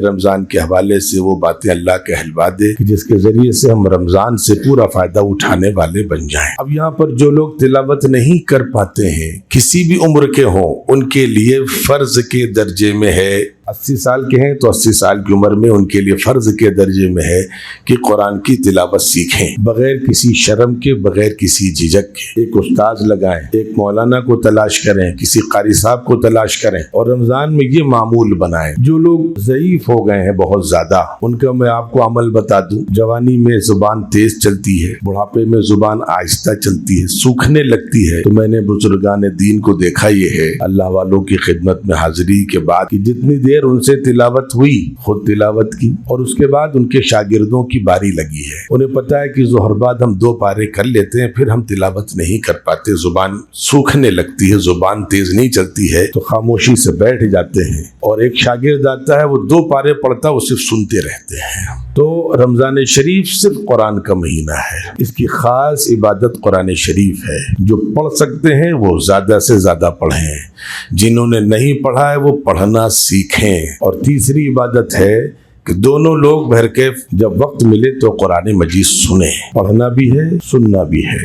रमज़ान के हवाले से वो बातें अल्लाह के हलवा दे कि जिसके ज़रिए से हम रमज़ान से पूरा फ़ायदा उठाने वाले बन जाएं। अब यहाँ पर जो लोग तिलावत नहीं कर पाते हैं, किसी भी उम्र के हों, उनके लिए फ़र्ज के दर्जे में है। 80 साल के हैं तो 80 साल की उम्र में उनके लिए फ़र्ज के दर्जे में है कि कुरान की तिलावत सीखें, बग़ैर किसी शर्म के, बग़ैर किसी झिझक के। एक उस्ताद लगाएं, एक मौलाना को तलाश करें, किसी कारी साहब को तलाश करें और रमज़ान में ये मामूल बनाएं। जो लोग ज़ईफ़ हो गए हैं बहुत ज़्यादा, उनका मैं आपको अमल बता दूं। जवानी में ज़ुबान तेज़ चलती है, बुढ़ापे में ज़ुबान आहिस्ता चलती है, सूखने लगती है। तो मैंने बुजुर्गान दीन को देखा ये है, अल्लाह वालों की खिदमत में हाजिरी के बाद कि जितनी देर उनसे तिलावत हुई, खुद तिलावत की और उसके बाद उनके शागिर्दों की बारी लगी है। उन्हें पता है कि ज़ोहर बाद हम 2 पारे कर लेते हैं, फिर हम तिलावत नहीं कर पाते, जुबान सूखने लगती है, जुबान तेज नहीं चलती है, तो खामोशी से बैठ जाते हैं। और एक शागिर्द आता है, वो 2 पारे पढ़ता, वो सिर्फ सुनते रहते हैं। तो रमज़ान शरीफ सिर्फ कुरान का महीना है, इसकी खास इबादत कुरान शरीफ है। जो पढ़ सकते हैं वो ज़्यादा से ज़्यादा पढ़ें, जिन्होंने नहीं पढ़ा है वो पढ़ना सीखें। और तीसरी इबादत है कि दोनों लोग भर के जब वक्त मिले तो कुरान मजीद सुने, पढ़ना भी है, सुनना भी है।